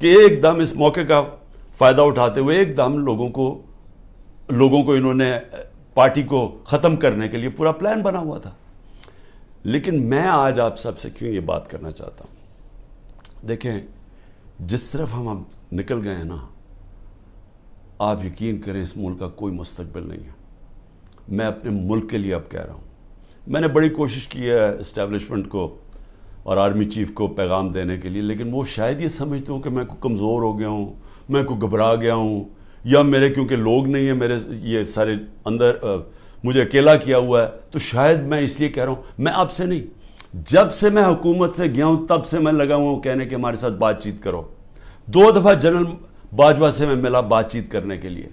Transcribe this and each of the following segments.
کہ ایک دم اس موقع کا فائدہ اٹھاتے ہوئے ایک دم لوگوں کو انہوں نے پارٹی کو ختم کرنے کے لیے پورا پلان بنا ہوا تھا. لیکن میں آج آپ سب سے کیوں یہ بات کرنا چاہتا ہوں؟ دیکھیں جس طرف ہم نکل گئے ہیں نا، آپ یقین کریں اس ملک کا کوئی مستقبل نہیں ہے. میں اپنے ملک کے لیے اب کہہ رہا ہوں. میں نے بڑی کوشش کی ہے اسٹیبلشمنٹ کو اور آرمی چیف کو پیغام دینے کے لیے، لیکن وہ شاید یہ سمجھتے ہوں کہ میں کو کمزور ہو گیا ہوں، میں کو گھبرا گیا ہوں، یا میرے کیونکہ لوگ نہیں ہیں میرے یہ سارے اندر مجھے اکیلا کیا ہوا ہے، تو شاید میں اس لیے کہہ رہا ہوں. میں آپ سے نہیں، جب سے میں حکومت سے گیا ہوں تب سے میں لگا ہوں کہنے کہ ہمارے ساتھ بات چیت کرو. 2 دفعہ جنرل باجوہ سے میں ملا بات چیت کرنے کے لیے.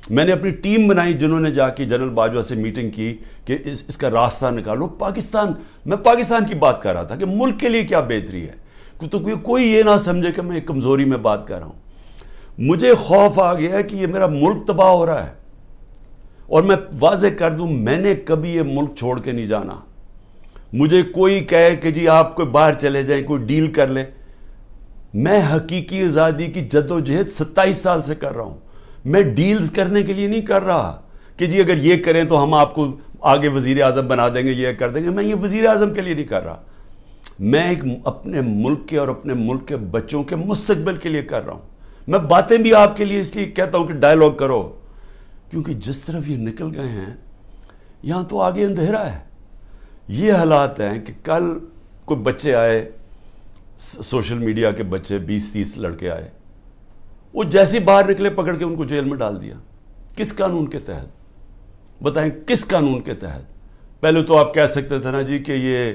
میں نے اپنی ٹیم بنائی جنہوں نے جا کے جنرل باجوہ سے میٹنگ کی کہ اس کا راستہ نکالو. میں پاکستان کی بات کر رہا تھا کہ ملک کے لیے کیا بہتری ہے، تو کوئی یہ نہ سمجھے کہ میں کمزوری میں بات کر رہا ہوں. مجھے خوف آ گیا کہ یہ میرا ملک تباہ ہو رہا ہے، اور میں واضح کر دوں میں نے کبھی یہ ملک چھوڑ کے نہیں جانا. مجھے کوئی کہے کہ جی آپ کوئی باہر چلے جائیں، کوئی ڈیل کر لیں، میں حقیقی آزادی کی جدوجہد 27 سال سے کر رہا ہوں. میں ڈیلز کرنے کے لیے نہیں کر رہا کہ جی اگر یہ کریں تو ہم آپ کو آگے وزیر اعظم بنا دیں گے، یہ کر دیں گے. میں یہ وزیر اعظم کے لیے نہیں کر رہا. میں ایک اپنے ملک کے اور اپنے ملک کے بچوں کے مستقبل کے لیے کر رہا ہوں. میں باتیں بھی آپ کے لیے اس لیے کہتا ہوں کہ ڈائیلاگ کرو، کیونکہ جس طرف یہ نکل گئے ہیں یہاں تو آگے اندھیرا ہے. یہ حالات ہیں کہ کل کوئی بچے آئے، سوشل میڈیا کے بچے 20-30 لڑکے آئے، وہ جیسے باہر نکلے پکڑ کے ان کو جیل میں ڈال دیا. کس قانون کے تحت؟ بتائیں کس قانون کے تحت؟ پہلے تو آپ کہہ سکتے تھے نا جی کہ یہ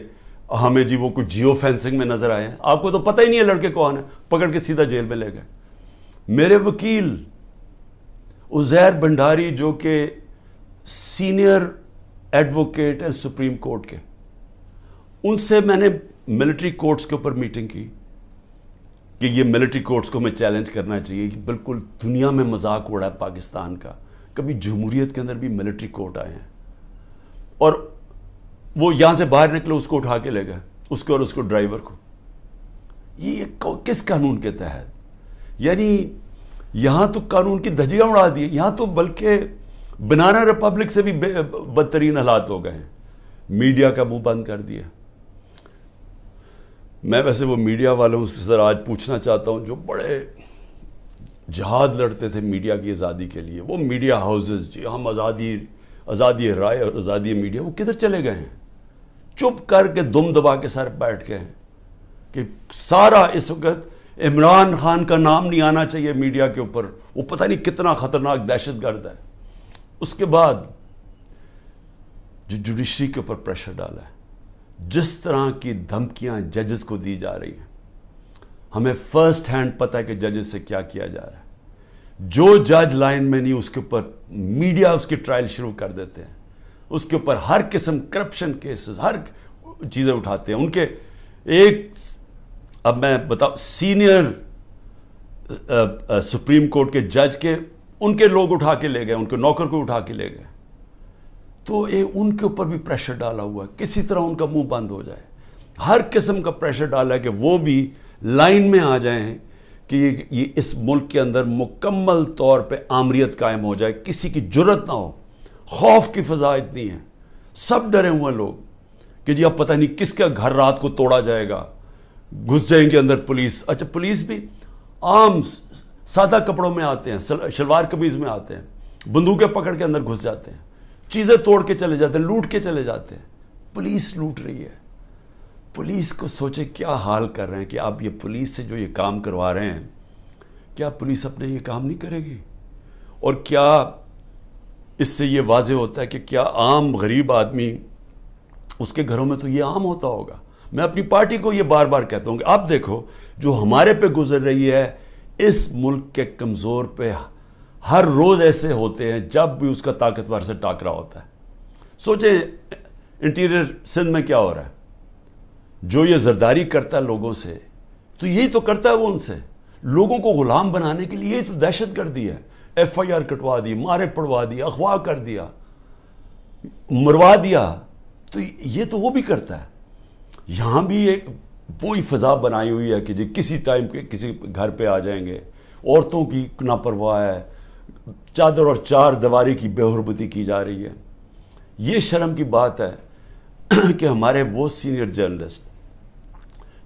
ہمیں جی وہ کچھ جیو فینسنگ میں نظر آئے ہیں، آپ کو تو پتہ ہی نہیں ہے لڑکے کون ہیں، پکڑ کے سیدھا جیل میں لے گئے. میرے وکیل عزیر بھنڈاری جو کہ سینئر ایڈوکیٹ ہیں سپریم کورٹ کے، ان سے میں نے ملٹری کورٹس کے اوپر میٹنگ کی کہ یہ ملٹری کورٹس کو ہمیں چیلنج کرنا چاہیے کہ بالکل دنیا میں مذاق اڑا ہے پاکستان کا، کبھی جمہوریت کے اندر بھی ملٹری کورٹ آئے ہیں. اور وہ یہاں سے باہر نکلے اس کو اٹھا کے لے گئے، اس کو اور اس کو ڈرائیور کو. یہ کس قانون کے تحت؟ یعنی یہاں تو قانون کی دھجیاں اڑا دی، یہاں تو بلکہ بنانا ریپبلک سے بھی بدترین حالات ہو گئے ہیں. میڈیا کا منہ بند کر دیا. میں ویسے وہ میڈیا والوں سے ذرا آج پوچھنا چاہتا ہوں جو بڑے جہاد لڑتے تھے میڈیا کی آزادی کے لیے، وہ میڈیا ہاؤسز جی ہم آزادی رائے اور آزادی میڈیا، وہ کدھر چلے گئے ہیں؟ چپ کر کے دم دبا کے سر بیٹھ گئے ہیں کہ سارا اس وقت عمران خان کا نام نہیں آنا چاہیے میڈیا کے اوپر، وہ پتہ نہیں کتنا خطرناک دہشت گرد ہے. اس کے بعد جو جوڈیشری کے اوپر پریشر ڈالا ہے، جس طرح کی دھمکیاں ججز کو دی جا رہی ہیں، ہمیں فرسٹ ہینڈ پتہ ہے کہ ججز سے کیا کیا جا رہا ہے. جو جج لائن میں نہیں اس کے اوپر میڈیا اس کی ٹرائل شروع کر دیتے ہیں، اس کے اوپر ہر قسم کرپشن کیسز ہر چیزیں اٹھاتے ہیں. ان کے ایک اب میں بتاؤں سینئر سپریم کورٹ کے جج کے ان کے لوگ اٹھا کے لے گئے، ان کے نوکر کو اٹھا کے لے گئے. تو ان کے اوپر بھی پریشر ڈالا ہوا ہے کسی طرح ان کا منہ بند ہو جائے. ہر قسم کا پریشر ڈالا ہے کہ وہ بھی لائن میں آ جائیں کہ یہ اس ملک کے اندر مکمل طور پہ آمریت قائم ہو جائے، کسی کی جرت نہ ہو. خوف کی فضا اتنی ہے، سب ڈرے ہوئے لوگ کہ جی اب پتہ نہیں کس کا گھر رات کو توڑا جائے گا، گھس جائیں گے اندر پولیس. اچھا پولیس بھی عام سادہ کپڑوں میں آتے ہیں، شلوار قمیض میں آتے ہیں، بندوقیں پکڑ کے اندر گھس جاتے ہیں، چیزیں توڑ کے چلے جاتے ہیں، لوٹ کے چلے جاتے ہیں. پولیس لوٹ رہی ہے. پولیس کو سوچیں کیا حال کر رہے ہیں کہ آپ یہ پولیس سے جو یہ کام کروا رہے ہیں، کیا پولیس اپنے یہ کام نہیں کرے گی؟ اور کیا اس سے یہ واضح ہوتا ہے کہ کیا عام غریب آدمی اس کے گھروں میں تو یہ عام ہوتا ہوگا؟ میں اپنی پارٹی کو یہ بار بار کہتا ہوں کہ آپ دیکھو جو ہمارے پہ گزر رہی ہے، اس ملک کے کمزور پہ ہر روز ایسے ہوتے ہیں جب بھی اس کا طاقتور سے ٹاکرا ہوتا ہے. سوچیں انٹیریئر سندھ میں کیا ہو رہا ہے. جو یہ زرداری کرتا ہے لوگوں سے، تو یہی تو کرتا ہے وہ ان سے، لوگوں کو غلام بنانے کے لیے. یہی تو دہشت گردی ہے. FIR کٹوا دی، مارے پڑوا دی، اغوا کر دیا، مروا دیا. تو یہ تو وہ بھی کرتا ہے. یہاں بھی ایک وہی فضا بنائی ہوئی ہے کہ جی کسی ٹائم کے کسی گھر پہ آ جائیں گے. عورتوں کی ناپرواہ ہے, چادر اور چار دیواری کی بے حرمتی کی جا رہی ہے. یہ شرم کی بات ہے کہ ہمارے وہ سینئر جرنلسٹ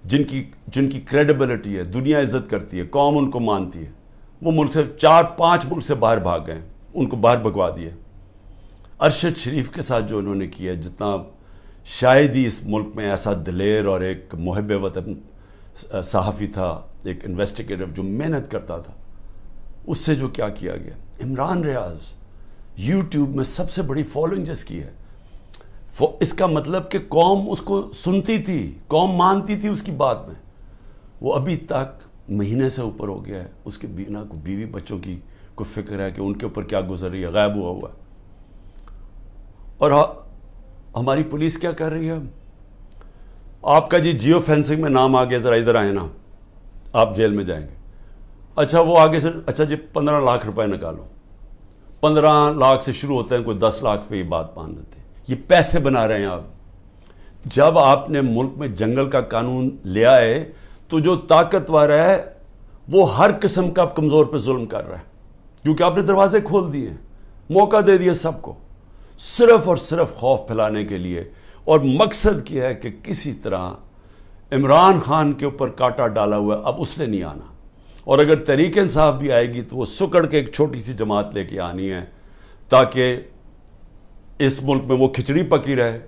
جن کی کریڈیبلٹی ہے, دنیا عزت کرتی ہے, قوم ان کو مانتی ہے, وہ ملک سے 4-5 ملک سے باہر بھاگ گئے, ان کو باہر بھگوا دیے. ارشد شریف کے ساتھ جو انہوں نے کیا, جتنا شاید ہی اس ملک میں ایسا دلیر اور ایک محب وطن صحافی تھا, ایک انویسٹیگیٹر جو محنت کرتا تھا, اس سے جو کیا کیا گیا. عمران ریاض یوٹیوب میں سب سے بڑی فالوئنگ جس کی ہے, اس کا مطلب کہ قوم اس کو سنتی تھی, قوم مانتی تھی اس کی بات میں. وہ ابھی تک مہینے سے اوپر ہو گیا ہے, اس کے بیوی بچوں کی کوئی فکر ہے کہ ان کے اوپر کیا گزر رہی ہے, غائب ہوا ہے. اور ہماری پولیس کیا کر رہی ہے, آپ کا جی جیو فینسنگ میں نام آ گیا, ذرا ادھر آئے نا, آپ جیل میں جائیں گے. اچھا وہ آگے سے, اچھا جی 15 لاکھ روپے نکالو. 15 لاکھ سے شروع ہوتے ہیں, کوئی 10 لاکھ پہ یہ بات مان لیتے ہیں. یہ پیسے بنا رہے ہیں آپ. جب آپ نے ملک میں جنگل کا قانون لیا ہے تو جو طاقتور ہے وہ ہر قسم کا کمزور پہ ظلم کر رہا ہے, کیونکہ آپ نے دروازے کھول دیے, موقع دے دیا سب کو, صرف اور صرف خوف پھیلانے کے لیے. اور مقصد کیا ہے کہ کسی طرح عمران خان کے اوپر کانٹا ڈالا ہوا ہے, اب اس نے نہیں آنا. اور اگر تحریک انصاف بھی آئے گی تو وہ سکڑ کے ایک چھوٹی سی جماعت لے کے آنی ہے, تاکہ اس ملک میں وہ کھچڑی پکی رہے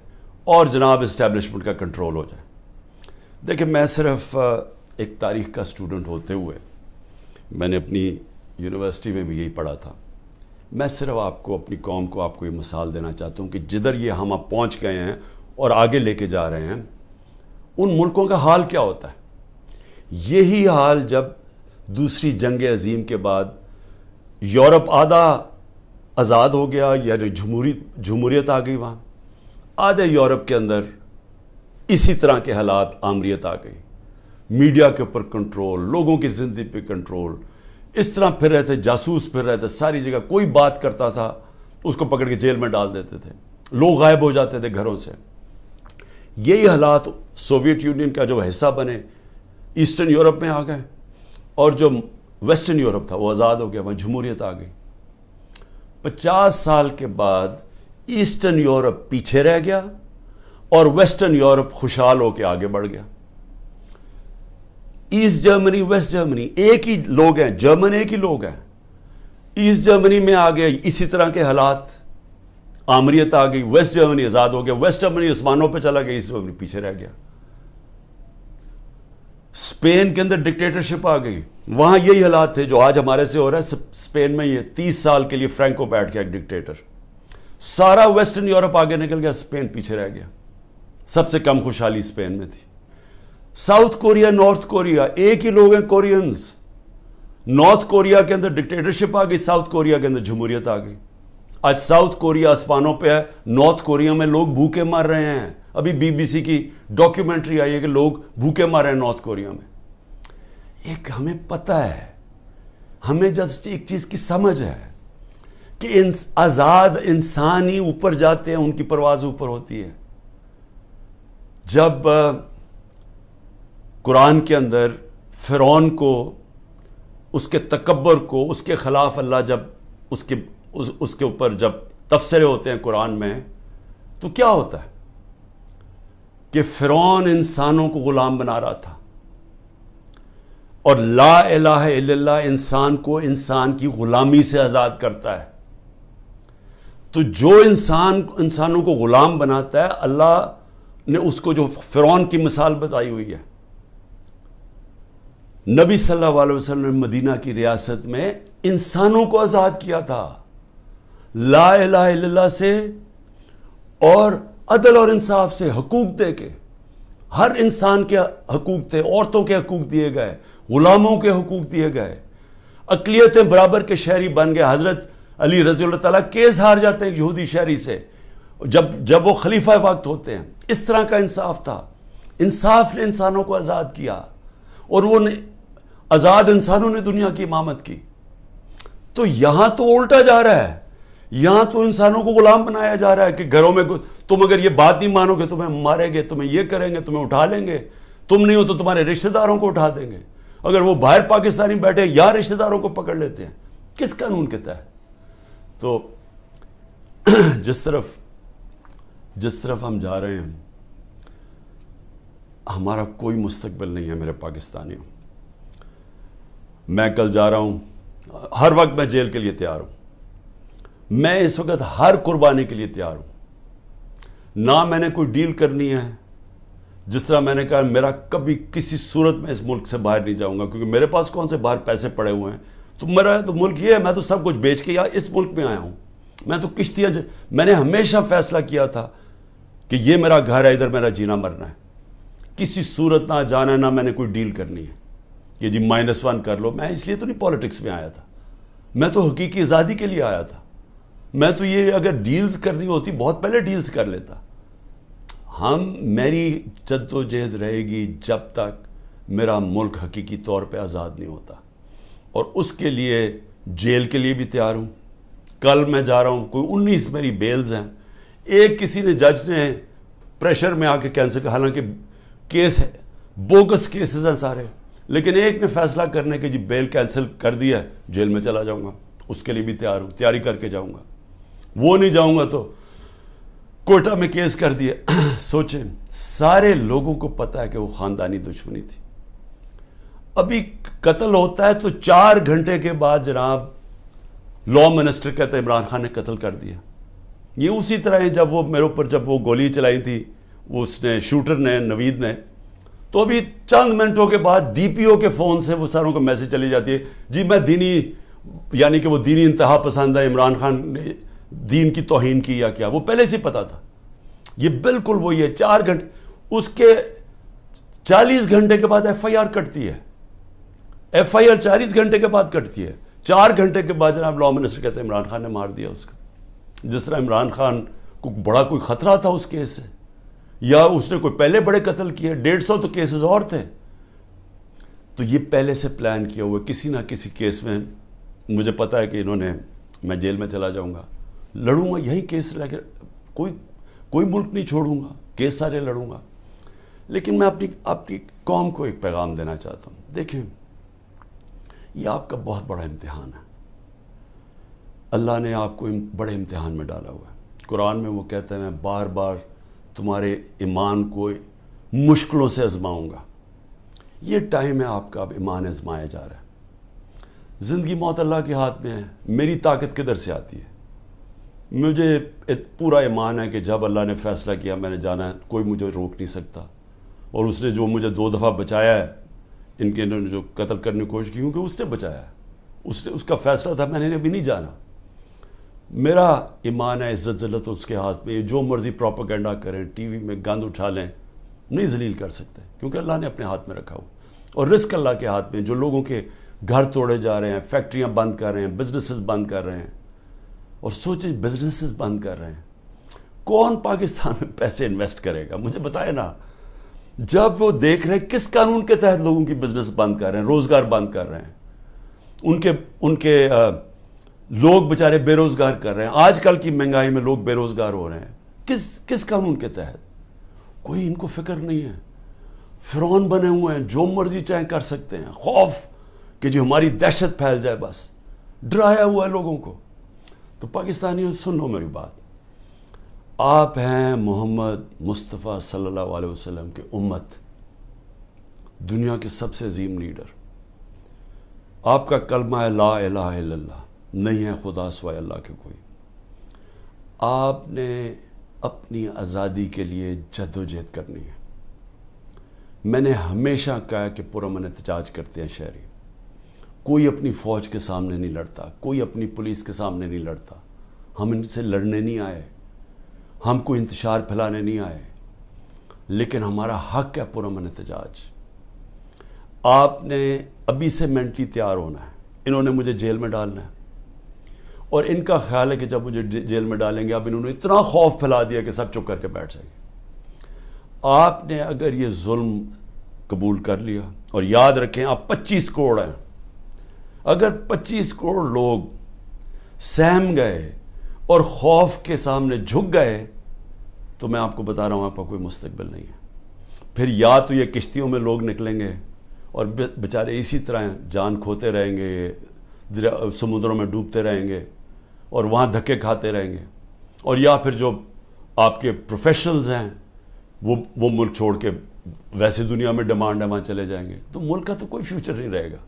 اور جناب اسٹیبلشمنٹ کا کنٹرول ہو جائے. دیکھیں, میں صرف ایک تاریخ کا اسٹوڈنٹ ہوتے ہوئے, میں نے اپنی یونیورسٹی میں بھی یہی پڑھا تھا, میں صرف آپ کو, اپنی قوم کو, آپ کو یہ مثال دینا چاہتا ہوں کہ جدھر یہ ہم اب پہنچ گئے ہیں اور آگے لے کے جا رہے ہیں, ان ملکوں کا حال کیا ہوتا ہے. یہی حال جب دوسری جنگ عظیم کے بعد یورپ آدھا آزاد ہو گیا, یعنی جمہوریت آ گئی, وہاں آدھے یورپ کے اندر اسی طرح کے حالات, آمریت آ گئی, میڈیا کے اوپر کنٹرول, لوگوں کی زندگی پہ کنٹرول, اس طرح پھر رہے تھے, جاسوس پھر رہے تھے ساری جگہ. کوئی بات کرتا تھا اس کو پکڑ کے جیل میں ڈال دیتے تھے, لوگ غائب ہو جاتے تھے گھروں سے. یہی حالات سوویت یونین کا جو حصہ بنے ایسٹرن یورپ میں آ گئے, اور جو ویسٹرن یورپ تھا وہ آزاد ہو گیا, وہاں جمہوریت آ گئی. 50 سال کے بعد ایسٹرن یورپ پیچھے رہ گیا اور ویسٹرن یورپ خوشحال ہو کے آگے بڑھ گیا. ایسٹ جرمنی, ویسٹ جرمنی ایک ہی لوگ ہیں, جرمن ایک ہی لوگ ہیں. ایسٹ جرمنی میں آ گئے اسی طرح کے حالات, آمریت آ گئی, ویسٹ جرمنی آزاد ہو گیا, ویسٹ جرمنی عثمانوں پہ چلا گیا, ایسٹ جرمنی پیچھے رہ گیا. اسپین کے اندر ڈکٹیٹرشپ آ گئی, وہاں یہی حالات تھے جو آج ہمارے سے ہو رہا ہے. اسپین میں یہ 30 سال کے لیے فرینکو بیٹھ گیا, ایک ڈکٹیٹر. سارا ویسٹرن یورپ آگے نکل گیا, اسپین پیچھے رہ گیا. سب سے کم خوشحالی اسپین میں تھی. ساؤتھ کوریا, نارتھ کوریا ایک ہی لوگ ہیں, کورینز. نارتھ کوریا کے اندر ڈکٹیٹرشپ آ گئی, ساؤتھ کوریا کے اندر جمہوریت آ گئی. آج ساؤتھ کوریا آسمانوں پہ ہے, نارتھ کوریا میں لوگ بھوکے مر رہے ہیں. ابھی BBC کی ڈاکیومنٹری آئی ہے کہ لوگ بھوکے مر رہے ہیں نارتھ کوریا میں. ایک ہمیں پتہ ہے, ہمیں جب ایک چیز کی سمجھ ہے کہ آزاد انسان ہی اوپر جاتے ہیں, ان کی پرواز اوپر ہوتی ہے. جب قرآن کے اندر فرعون کو, اس کے تکبر کو, اس کے خلاف اللہ جب اس کے اوپر جب تبصرے ہوتے ہیں قرآن میں, تو کیا ہوتا ہے کہ فرعون انسانوں کو غلام بنا رہا تھا, اور لا الہ الا اللہ انسان کو انسان کی غلامی سے آزاد کرتا ہے. تو جو انسانوں کو غلام بناتا ہے, اللہ نے اس کو جو فرعون کی مثال بتائی ہوئی ہے. نبی صلی اللہ علیہ وسلم نے مدینہ کی ریاست میں انسانوں کو آزاد کیا تھا لا الہ الا اللہ سے, اور عدل اور انصاف سے, حقوق دے کے. ہر انسان کے حقوق تھے, عورتوں کے حقوق دیے گئے, غلاموں کے حقوق دیے گئے, اقلیتیں برابر کے شہری بن گئے. حضرت علی رضی اللہ تعالیٰ کیس ہار جاتے ہیں یہودی شہری سے جب وہ خلیفہ وقت ہوتے ہیں. اس طرح کا انصاف تھا. انصاف نے انسانوں کو آزاد کیا, اور وہ آزاد انسانوں نے دنیا کی امامت کی. تو یہاں تو الٹا جا رہا ہے, یہاں تو انسانوں کو غلام بنایا جا رہا ہے کہ گھروں میں تم اگر یہ بات نہیں مانو گے تمہیں ماریں گے, تمہیں یہ کریں گے, تمہیں اٹھا لیں گے, تم نہیں ہو تو تمہارے رشتہ داروں کو اٹھا دیں گے. اگر وہ باہر پاکستانی بیٹھے یا رشتہ داروں کو پکڑ لیتے ہیں, کس قانون کے تحت؟ تو جس طرف ہم جا رہے ہیں, ہمارا کوئی مستقبل نہیں ہے میرے پاکستانیوں. میں کل جا رہا ہوں, ہر وقت میں جیل کے لیے تیار ہوں. میں اس وقت ہر قربانی کے لیے تیار ہوں. نہ میں نے کوئی ڈیل کرنی ہے. جس طرح میں نے کہا, میرا کبھی کسی صورت میں اس ملک سے باہر نہیں جاؤں گا, کیونکہ میرے پاس کون سے باہر پیسے پڑے ہوئے ہیں. تو میرا تو ملک یہ ہے, میں تو سب کچھ بیچ کے اس ملک میں آیا ہوں. میں تو کشتیاں, میں نے ہمیشہ فیصلہ کیا تھا کہ یہ میرا گھر ہے, ادھر میرا جینا مرنا ہے. کسی صورت نہ جانا ہے, نہ میں نے کوئی ڈیل کرنی ہے کہ جی -1 کر لو. میں اس لیے تو نہیں پالیٹکس میں آیا تھا, میں تو حقیقی آزادی کے لیے آیا تھا. میں تو یہ اگر ڈیلز کرنی ہوتی بہت پہلے ڈیلز کر لیتا. میری جدوجہد رہے گی جب تک میرا ملک حقیقی طور پہ آزاد نہیں ہوتا, اور اس کے لیے جیل کے لیے بھی تیار ہوں. کل میں جا رہا ہوں, کوئی 19 میری بیلز ہیں. ایک کسی نے جج نے پریشر میں آ کے کینسل کیا, حالانکہ کیس ہے, بوگس کیسز ہیں سارے, لیکن ایک نے فیصلہ کرنے کے جی بیل کینسل کر دیا, جیل میں چلا جاؤں گا. اس کے لیے بھی تیار ہوں, تیاری کر کے جاؤں گا. وہ نہیں جاؤں گا تو کوئٹہ میں کیس کر دیا. سوچیں, سارے لوگوں کو پتا ہے کہ وہ خاندانی دشمنی تھی. ابھی قتل ہوتا ہے تو 4 گھنٹے کے بعد جناب لا منسٹر کہتے ہیں عمران خان نے قتل کر دیا. یہ اسی طرح ہے جب وہ میرے اوپر جب وہ گولی چلائی تھی, وہ اس نے شوٹر نے, نوید نے, تو ابھی چند منٹوں کے بعد ڈی پی او کے فون سے وہ ساروں کو میسج چلی جاتی ہے, جی میں دینی, یعنی کہ وہ دینی انتہا پسند ہے, عمران خان نے دین کی توہین کی یا کیا, وہ پہلے سے پتا تھا. یہ بالکل وہی ہے. 4 گھنٹے, اس کے 40 گھنٹے کے بعد ایف آئی آر کٹتی ہے. ایف آئی آر 40 گھنٹے کے بعد کٹتی ہے. 4 گھنٹے کے بعد جناب لا منسٹر کہتے ہیں عمران خان نے مار دیا اس کا. جس طرح عمران خان کو بڑا کوئی خطرہ تھا اس کیس سے, یا اس نے کوئی پہلے بڑے قتل کیے, 150 تو کیسز اور تھے. تو یہ پہلے سے پلان کیا ہوا, کسی نہ کسی کیس میں مجھے پتا ہے کہ انہوں نے, میں جیل میں چلا جاؤں گا, لڑوں گا یہی کیس لے کے, کوئی ملک نہیں چھوڑوں گا, کیس سارے لڑوں گا. لیکن میں اپنی قوم کو ایک پیغام دینا چاہتا ہوں. دیکھیں, یہ آپ کا بہت بڑا امتحان ہے. اللہ نے آپ کو بڑے امتحان میں ڈالا ہوا ہے. قرآن میں وہ کہتا ہے, میں بار بار تمہارے ایمان کو مشکلوں سے آزماؤں گا. یہ ٹائم ہے آپ کا, اب ایمان آزمایا جا رہا ہے. زندگی موت اللہ کے ہاتھ میں ہے. میری طاقت کدھر سے آتی ہے؟ مجھے پورا ایمان ہے کہ جب اللہ نے فیصلہ کیا میں نے جانا ہے, کوئی مجھے روک نہیں سکتا. اور اس نے جو مجھے 2 دفعہ بچایا ہے, ان کے انہوں نے جو قتل کرنے کی کوشش کی, کیونکہ اس نے بچایا ہے, اس کا فیصلہ تھا, میں نے ابھی نہیں جانا. میرا ایمان ہے, عزت ذلت اس کے ہاتھ میں. جو مرضی پروپیگنڈا کریں, ٹی وی میں گند اٹھا لیں, نہیں ذلیل کر سکتے, کیونکہ اللہ نے اپنے ہاتھ میں رکھا ہوا. اور رزق اللہ کے ہاتھ میں. جو لوگوں کے گھر توڑے جا رہے ہیں, فیکٹریاں بند کر رہے ہیں, بزنسز بند کر رہے ہیں, اور سوچیں بزنسز بند کر رہے ہیں, کون پاکستان میں پیسے انویسٹ کرے گا؟ مجھے بتائے نا. جب وہ دیکھ رہے ہیں کس قانون کے تحت لوگوں کی بزنس بند کر رہے ہیں, روزگار بند کر رہے ہیں, ان کے لوگ بیچارے بے روزگار کر رہے ہیں. آج کل کی مہنگائی میں لوگ بے روزگار ہو رہے ہیں, کس قانون کے تحت؟ کوئی ان کو فکر نہیں ہے. فرعون بنے ہوئے ہیں, جو مرضی چاہیں کر سکتے ہیں. خوف کہ جو ہماری دہشت پھیل جائے, بس ڈرایا ہوا ہے لوگوں کو. تو پاکستانیوں سن لو میری بات, آپ ہیں محمد مصطفیٰ صلی اللہ علیہ وسلم کے امت, دنیا کے سب سے عظیم لیڈر. آپ کا کلمہ ہے لا الہ الا اللہ, نہیں ہے خدا سوائے اللہ کے کوئی. آپ نے اپنی آزادی کے لیے جدوجہد کرنی ہے. میں نے ہمیشہ کہا کہ پرامن احتجاج کرتے ہیں شہری. کوئی اپنی فوج کے سامنے نہیں لڑتا, کوئی اپنی پولیس کے سامنے نہیں لڑتا. ہم ان سے لڑنے نہیں آئے, ہم کوئی انتشار پھیلانے نہیں آئے, لیکن ہمارا حق ہے پرامن احتجاج. آپ نے ابھی سے مینٹلی تیار ہونا ہے. انہوں نے مجھے جیل میں ڈالنا ہے, اور ان کا خیال ہے کہ جب مجھے جیل میں ڈالیں گے, اب انہوں نے اتنا خوف پھیلا دیا کہ سب چپ کر کے بیٹھ جائیں گے. آپ نے اگر یہ ظلم قبول کر لیا, اور یاد رکھیں آپ 25 کروڑ ہیں, اگر 25 کروڑ لوگ سہم گئے اور خوف کے سامنے جھک گئے, تو میں آپ کو بتا رہا ہوں آپ کا کوئی مستقبل نہیں ہے. پھر یا تو یہ کشتیوں میں لوگ نکلیں گے اور بیچارے اسی طرح جان کھوتے رہیں گے، سمندروں میں ڈوبتے رہیں گے اور وہاں دھکے کھاتے رہیں گے، اور یا پھر جو آپ کے پروفیشنلز ہیں وہ ملک چھوڑ کے ویسے دنیا میں ڈیمانڈ ہے وہاں چلے جائیں گے، تو ملک کا تو کوئی فیوچر نہیں رہے گا۔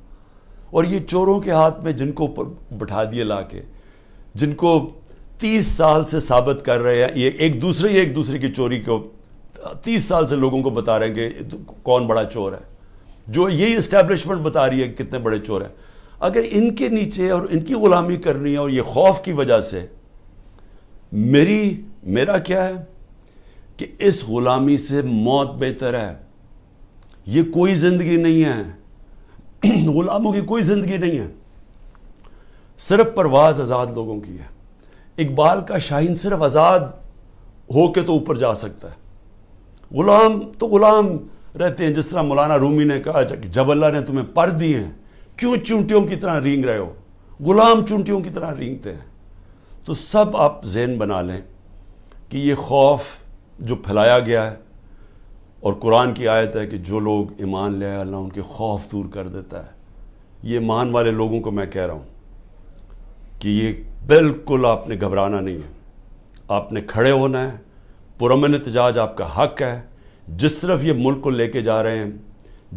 اور یہ چوروں کے ہاتھ میں جن کو بٹھا دیے لا کے، جن کو 30 سال سے ثابت کر رہے ہیں، یہ ایک دوسرے کی چوری کو 30 سال سے لوگوں کو بتا رہے ہیں کہ کون بڑا چور ہے، جو یہی اسٹیبلشمنٹ بتا رہی ہے کہ کتنے بڑے چور ہیں۔ اگر ان کے نیچے اور ان کی غلامی کرنی ہے اور یہ خوف کی وجہ سے، میرا کیا ہے کہ اس غلامی سے موت بہتر ہے۔ یہ کوئی زندگی نہیں ہے، غلاموں کی کوئی زندگی نہیں ہے، صرف پرواز آزاد لوگوں کی ہے۔ اقبال کا شاہین صرف آزاد ہو کے تو اوپر جا سکتا ہے، غلام تو غلام رہتے ہیں۔ جس طرح مولانا رومی نے کہا کہ جب اللہ نے تمہیں پر دیے ہیں کیوں چونٹیوں کی طرح رینگ رہے ہو، غلام چونٹیوں کی طرح رینگتے ہیں۔ تو سب آپ ذہن بنا لیں کہ یہ خوف جو پھیلایا گیا ہے، اور قرآن کی آیت ہے کہ جو لوگ ایمان لے آئے اللہ ان کے خوف دور کر دیتا ہے۔ یہ ایمان والے لوگوں کو میں کہہ رہا ہوں کہ یہ بالکل آپ نے گھبرانا نہیں ہے، آپ نے کھڑے ہونا ہے، پرامن احتجاج آپ کا حق ہے۔ جس طرف یہ ملک کو لے کے جا رہے ہیں،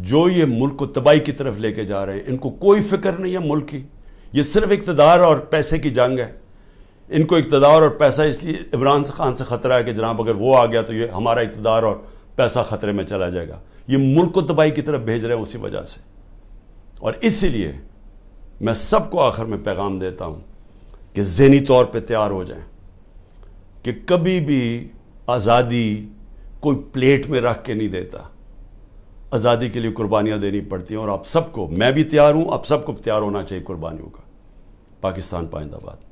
جو یہ ملک کو تباہی کی طرف لے کے جا رہے ہیں، ان کو کوئی فکر نہیں ہے ملک کی، یہ صرف اقتدار اور پیسے کی جنگ ہے۔ ان کو اقتدار اور پیسہ اس لیے عمران خان سے خطرہ ہے کہ جناب اگر وہ آ گیا تو یہ ہمارا اقتدار اور پیسہ خطرے میں چلا جائے گا۔ یہ ملک کو تباہی کی طرف بھیج رہے ہیں اسی وجہ سے۔ اور اسی لیے میں سب کو آخر میں پیغام دیتا ہوں کہ ذہنی طور پہ تیار ہو جائیں کہ کبھی بھی آزادی کوئی پلیٹ میں رکھ کے نہیں دیتا، آزادی کے لیے قربانیاں دینی پڑتی ہیں، اور آپ سب کو، میں بھی تیار ہوں، آپ سب کو تیار ہونا چاہیے قربانیوں کا۔ پاکستان پائندہ باد۔